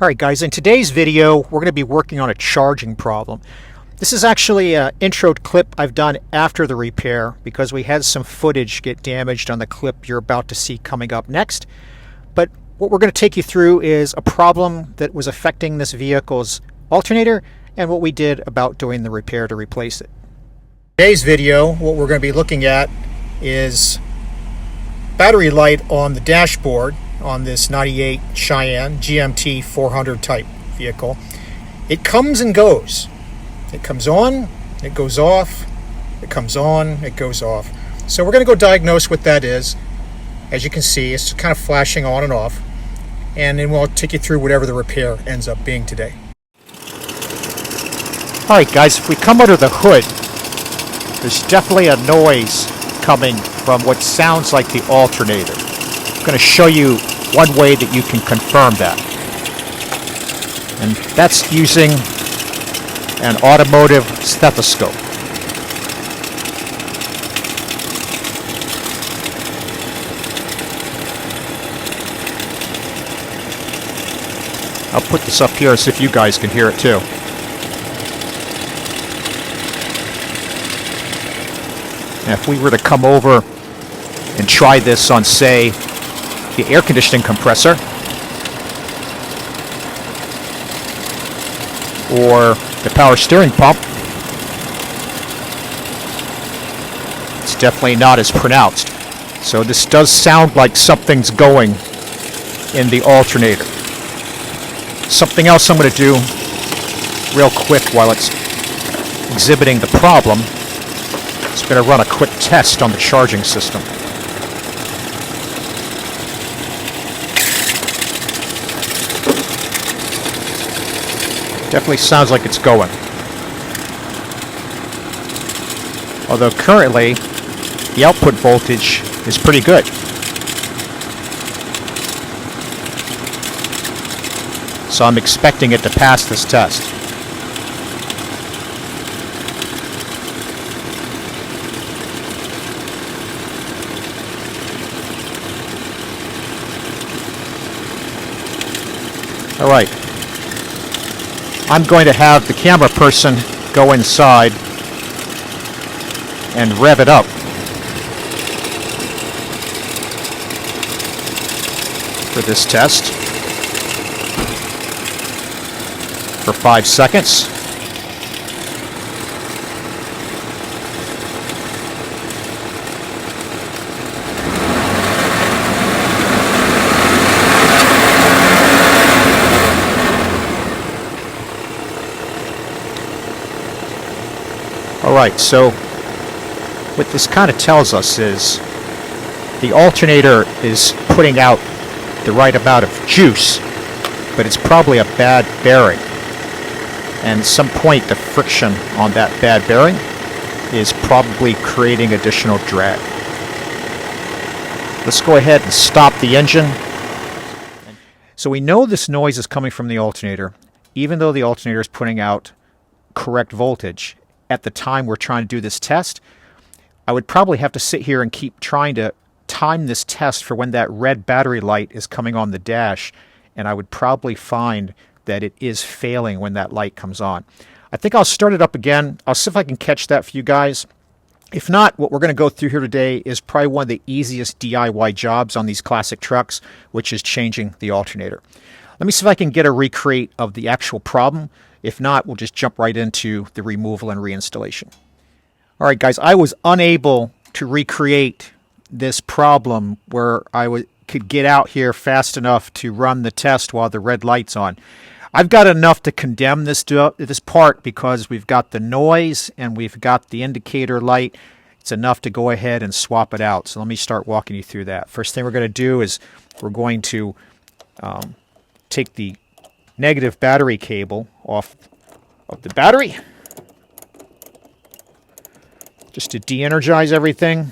Alright guys, in today's video we're going to be working on a charging problem. This is actually an intro clip I've done after the repair because we had some footage get damaged on the clip you're about to see coming up next. But what we're going to take you through is a problem that was affecting this vehicle's alternator and what we did about doing the repair to replace it. In today's video what we're going to be looking at is battery light on the dashboard on this 98 Cheyenne GMT 400 type vehicle. It comes and goes. It comes on, it goes off, it comes on, it goes off. So we're going to go diagnose what that is. As you can see, it's kind of flashing on and off. And then we'll take you through whatever the repair ends up being today. Alright guys, if we come under the hood, there's definitely a noise coming from what sounds like the alternator. I'm going to show you one way that you can confirm that. And that's using an automotive stethoscope. I'll put this up here so if you guys can hear it too. Now, if we were to come over and try this on, say, the air conditioning compressor or the power steering pump, it's definitely not as pronounced. So this does sound like something's going in the alternator. Something else I'm going to do real quick while it's exhibiting the problem is going to run a quick test on the charging system. Definitely sounds like it's going. Although currently the output voltage is pretty good. So I'm expecting it to pass this test. All right. I'm going to have the camera person go inside and rev it up for this test for 5 seconds. Alright, so what this kind of tells us is the alternator is putting out the right amount of juice, but it's probably a bad bearing. And at some point the friction on that bad bearing is probably creating additional drag. Let's go ahead and stop the engine. So we know this noise is coming from the alternator, even though the alternator is putting out correct voltage. At the time we're trying to do this test, I would probably have to sit here and keep trying to time this test for when that red battery light is coming on the dash, and I would probably find that it is failing when that light comes on. I think I'll start it up again. I'll see if I can catch that for you guys. If not, what we're going to go through here today is probably one of the easiest DIY jobs on these classic trucks, which is changing the alternator. Let me see if I can get a recreate of the actual problem. If not, we'll just jump right into the removal and reinstallation. All right, guys, I was unable to recreate this problem where I could get out here fast enough to run the test while the red light's on. I've got enough to condemn this part because we've got the noise and we've got the indicator light. It's enough to go ahead and swap it out. So let me start walking you through that. First thing we're going to do is we're going to take the negative battery cable off of the battery just to de-energize everything.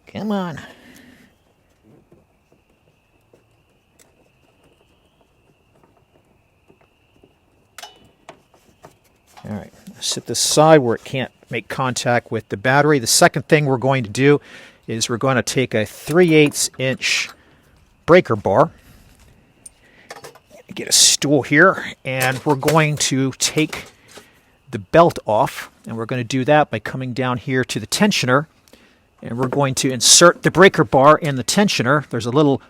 Come on. All right, set this aside where it can't make contact with the battery. The second thing we're going to do is we're going to take a 3/8 inch breaker bar, get a stool here, and we're going to take the belt off, and we're going to do that by coming down here to the tensioner, and we're going to insert the breaker bar in the tensioner. There's a little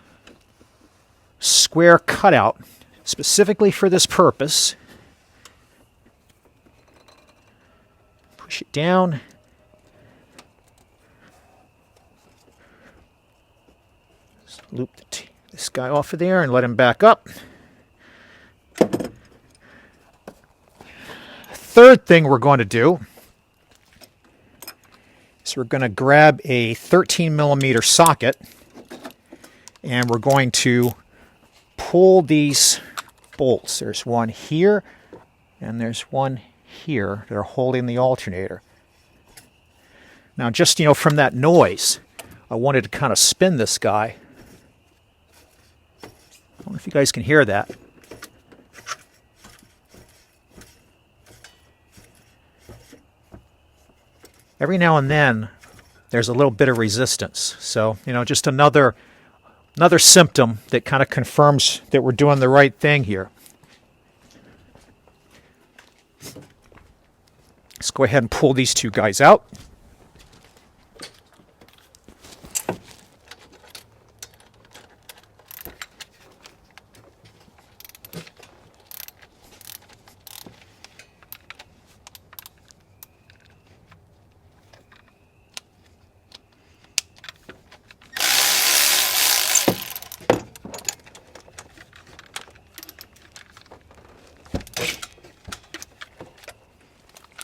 square cutout specifically for this purpose. Push it down. Just loop this guy off of there and let him back up. Third thing we're going to do is we're going to grab a 13 millimeter socket, and we're going to pull these bolts. There's one here and there's one here that are holding the alternator. Now, just from that noise, I wanted to kind of spin this guy. I don't know if you guys can hear that. Every now and then, there's a little bit of resistance. So, just another symptom that kind of confirms that we're doing the right thing here. Let's go ahead and pull these two guys out.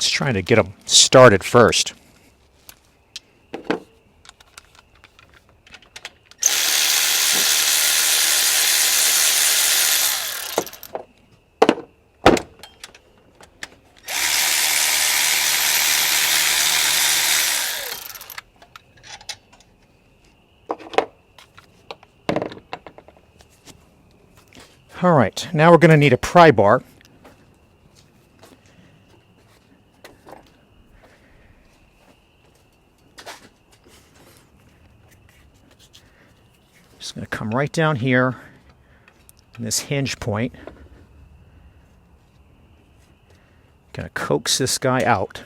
Trying to get them started first. All right, now we're going to need a pry bar. Just going to come right down here in this hinge point. Going to coax this guy out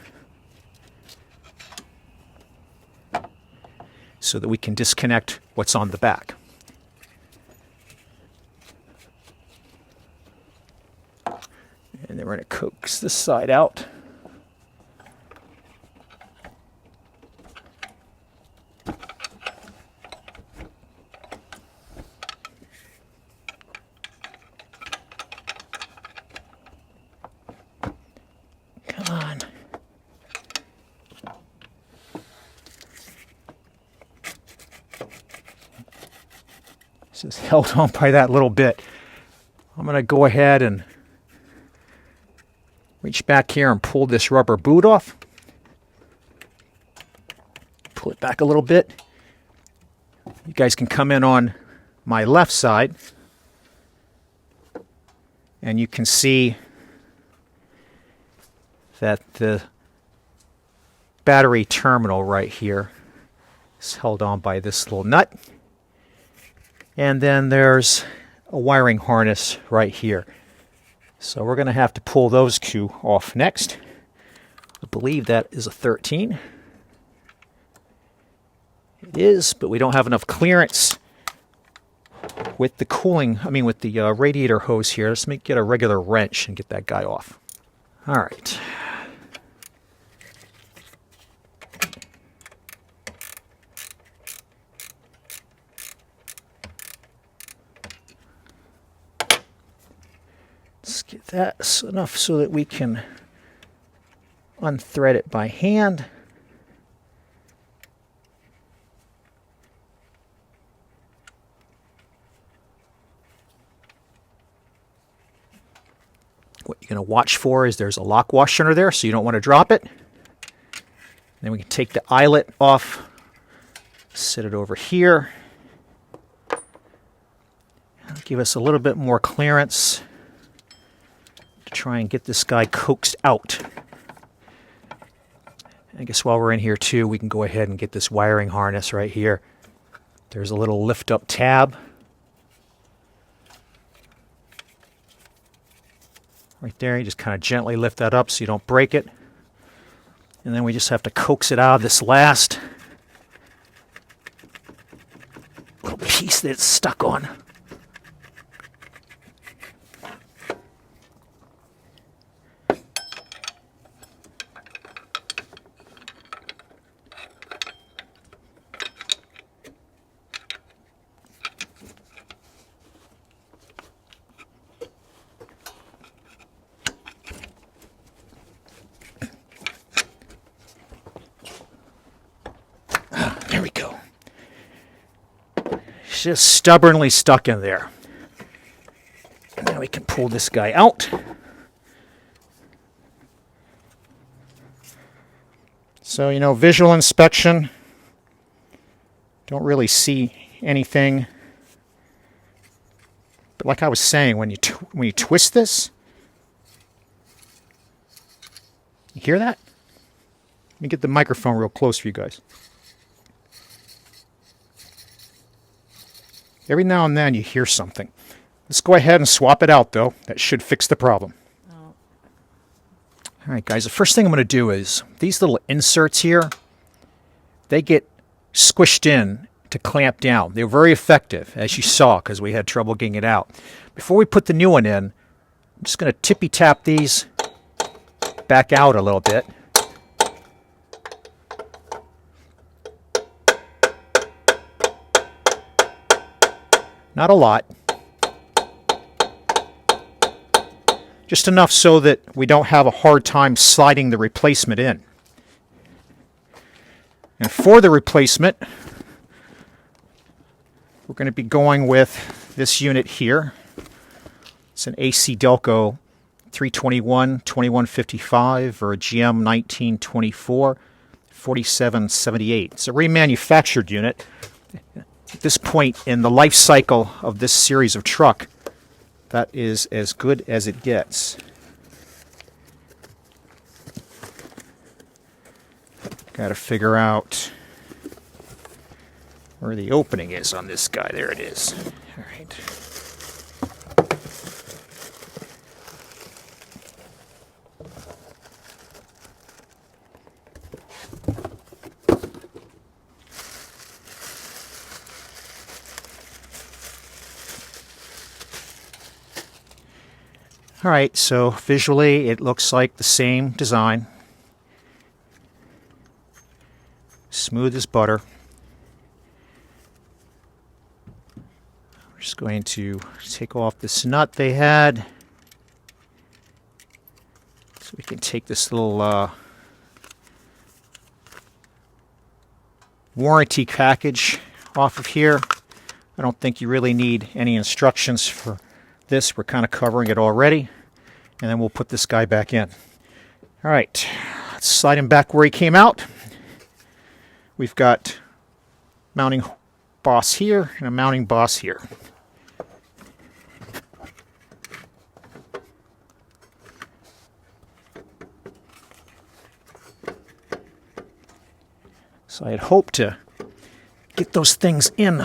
so that we can disconnect what's on the back. And then we're going to coax this side out. Just held on by that little bit. I'm going to go ahead and reach back here and pull this rubber boot off. Pull it back a little bit. You guys can come in on my left side, and you can see that the battery terminal right here is held on by this little nut. And then there's a wiring harness right here. So we're going to have to pull those two off next. I believe that is a 13. It is, but we don't have enough clearance with the with the radiator hose here. Let's get a regular wrench and get that guy off. All right. Let's get that enough so that we can unthread it by hand. What you're going to watch for is there's a lock washer under there, so you don't want to drop it. Then we can take the eyelet off, set it over here. That'll give us a little bit more clearance to try and get this guy coaxed out. I guess while we're in here too, we can go ahead and get this wiring harness right here. There's a little lift up tab. Right there, you just kind of gently lift that up so you don't break it. And then we just have to coax it out of this last little piece that it's stuck on. There we go. It's just stubbornly stuck in there. And now we can pull this guy out. So, you know, visual inspection. Don't really see anything. But like I was saying, when you twist this, you hear that? Let me get the microphone real close for you guys. Every now and then you hear something. Let's go ahead and swap it out, though. That should fix the problem. Oh. All right, guys, the first thing I'm going to do is these little inserts here, they get squished in to clamp down. They're very effective, as you saw, because we had trouble getting it out. Before we put the new one in, I'm just going to tippy-tap these back out a little bit. Not a lot. Just enough so that we don't have a hard time sliding the replacement in. And for the replacement, we're going to be going with this unit here. It's an AC Delco 321 2155 or a GM 1924 4778. It's a remanufactured unit. At this point in the life cycle of this series of truck, that is as good as it gets. Got to figure out where the opening is on this guy. There it is. All right. All right, so visually it looks like the same design. Smooth as butter. We're just going to take off this nut they had. So we can take this little warranty package off of here. I don't think you really need any instructions for this. We're kind of covering it already. And then we'll put this guy back in. All right, let's slide him back where he came out. We've got mounting boss here and a mounting boss here. So I had hoped to get those things in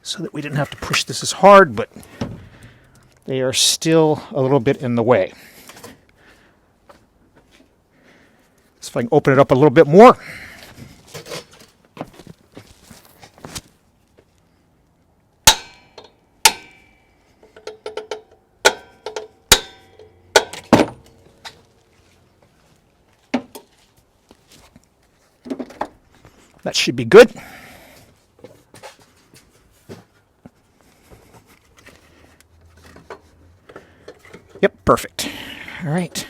so that we didn't have to push this as hard, but they are still a little bit in the way. So if I can open it up a little bit more. That should be good. Yep, perfect. All right.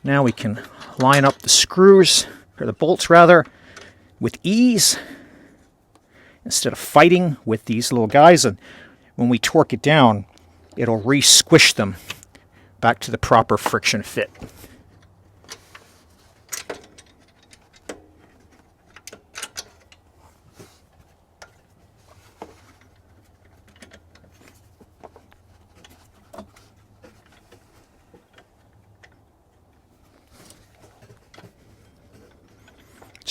Now we can line up the screws, or the bolts rather, with ease instead of fighting with these little guys. And when we torque it down, it'll re-squish them back to the proper friction fit.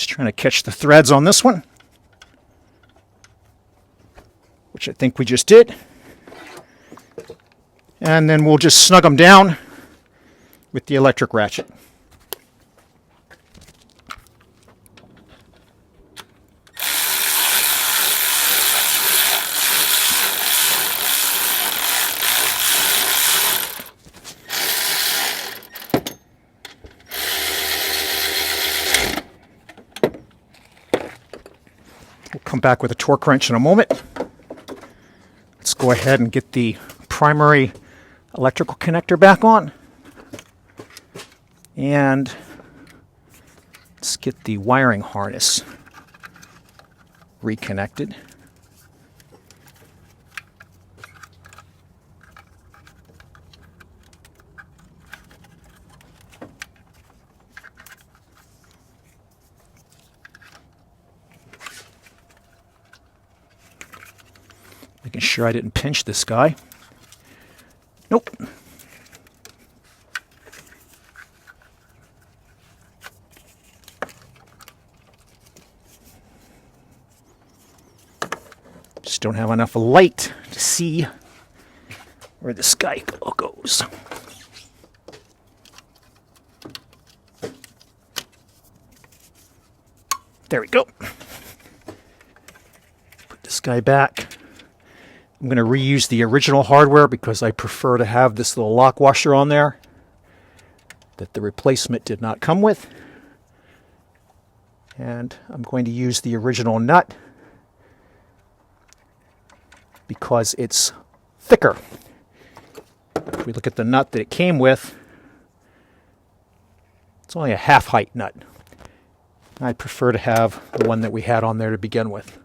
Just trying to catch the threads on this one, which I think we just did. And then we'll just snug them down with the electric ratchet. We'll come back with a torque wrench in a moment. Let's go ahead and get the primary electrical connector back on. And let's get the wiring harness reconnected. Making sure I didn't pinch this guy. Nope. Just don't have enough light to see where this guy goes. There we go. Put this guy back. I'm going to reuse the original hardware because I prefer to have this little lock washer on there that the replacement did not come with. And I'm going to use the original nut because it's thicker. If we look at the nut that it came with, it's only a half height nut. I prefer to have the one that we had on there to begin with.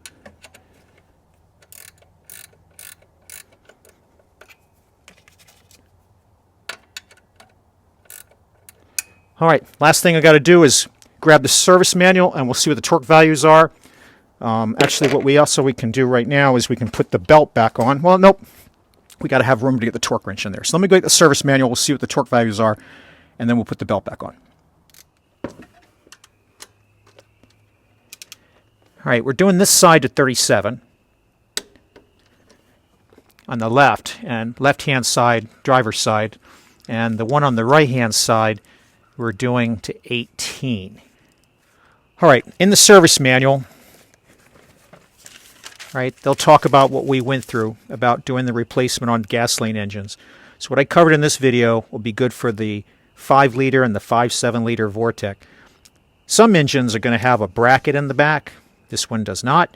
All right, last thing I got to do is grab the service manual and we'll see what the torque values are. Actually, what we can do right now is we can put the belt back on. Well, nope. We got to have room to get the torque wrench in there. So let me go get the service manual. We'll see what the torque values are, and then we'll put the belt back on. All right, we're doing this side to 37 on the left, and left-hand side, driver's side, and the one on the right-hand side we're doing to 18. All right, in the service manual, right, they'll talk about what we went through about doing the replacement on gasoline engines. So what I covered in this video will be good for the 5-liter and the 5.7-liter Vortec. Some engines are going to have a bracket in the back. This one does not.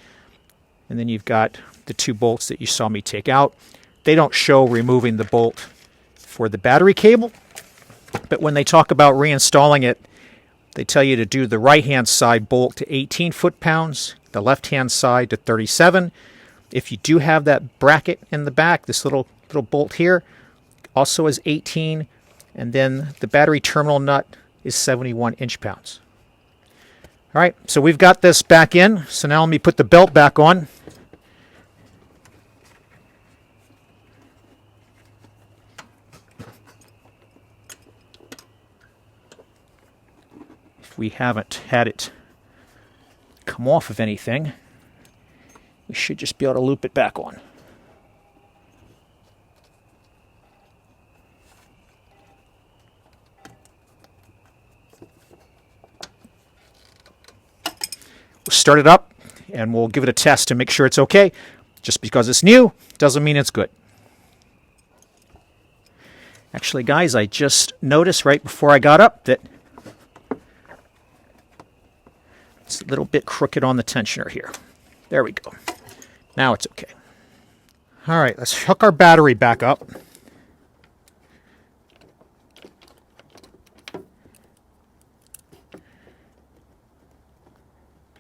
And then you've got the 2 bolts that you saw me take out. They don't show removing the bolt for the battery cable. But when they talk about reinstalling it, they tell you to do the right-hand side bolt to 18 foot-pounds, the left-hand side to 37. If you do have that bracket in the back, this little bolt here also is 18, and then the battery terminal nut is 71 inch-pounds. All right, so we've got this back in. So now let me put the belt back on. We haven't had it come off of anything, we should just be able to loop it back on. We'll start it up and we'll give it a test to make sure it's okay. Just because it's new doesn't mean it's good. Actually, guys, I just noticed right before I got up that it's a little bit crooked on the tensioner here. There we go. Now it's okay. All right, let's hook our battery back up.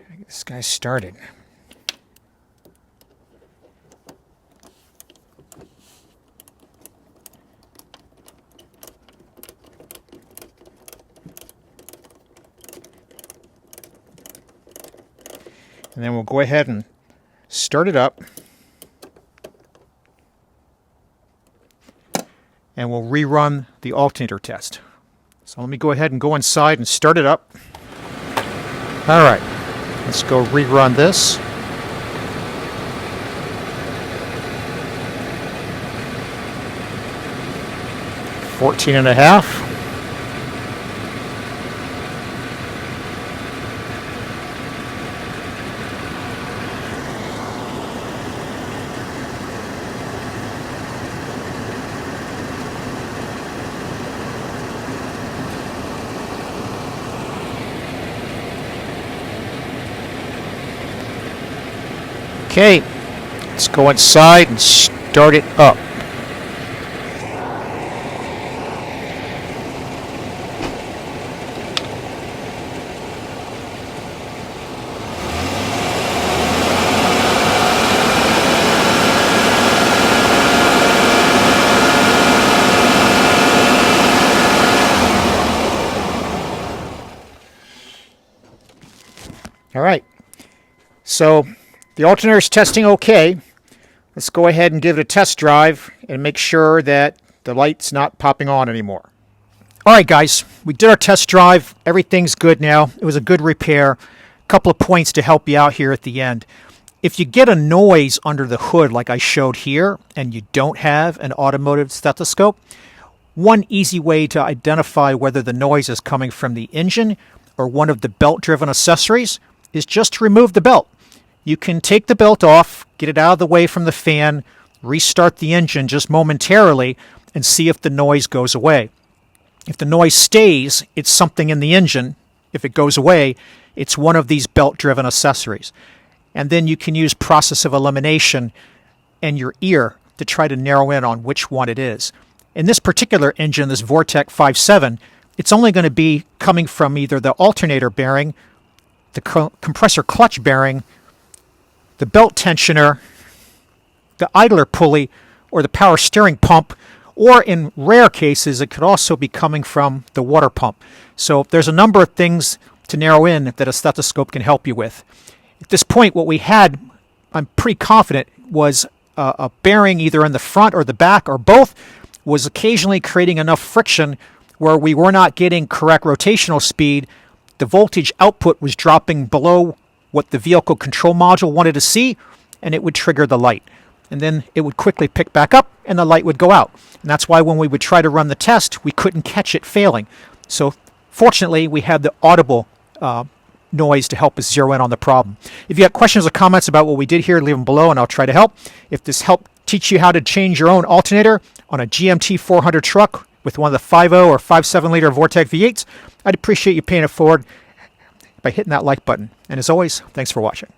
Get this guy started. And then we'll go ahead and start it up. And we'll rerun the alternator test. So let me go ahead and go inside and start it up. All right. Let's go rerun this. $14.5. Okay, let's go inside and start it up. All right, so the alternator is testing okay. Let's go ahead and give it a test drive and make sure that the light's not popping on anymore. All right, guys, we did our test drive. Everything's good now. It was a good repair. A couple of points to help you out here at the end. If you get a noise under the hood like I showed here and you don't have an automotive stethoscope, one easy way to identify whether the noise is coming from the engine or one of the belt-driven accessories is just to remove the belt. You can take the belt off, get it out of the way from the fan, restart the engine just momentarily, and see if the noise goes away. If the noise stays, it's something in the engine. If it goes away, it's one of these belt-driven accessories. And then you can use process of elimination and your ear to try to narrow in on which one it is. In this particular engine, this Vortec V8, it's only going to be coming from either the alternator bearing, the compressor clutch bearing, the belt tensioner, the idler pulley, or the power steering pump, or in rare cases, it could also be coming from the water pump. So there's a number of things to narrow in that a stethoscope can help you with. At this point, what we had, I'm pretty confident, was a bearing either in the front or the back or both was occasionally creating enough friction where we were not getting correct rotational speed. The voltage output was dropping below what the vehicle control module wanted to see, and it would trigger the light. And then it would quickly pick back up, and the light would go out. And that's why when we would try to run the test, we couldn't catch it failing. So fortunately, we had the audible noise to help us zero in on the problem. If you have questions or comments about what we did here, leave them below, and I'll try to help. If this helped teach you how to change your own alternator on a GMT 400 truck with one of the 5.0 or 5.7 liter Vortec V8s, I'd appreciate you paying it forward by hitting that like button. And as always, thanks for watching.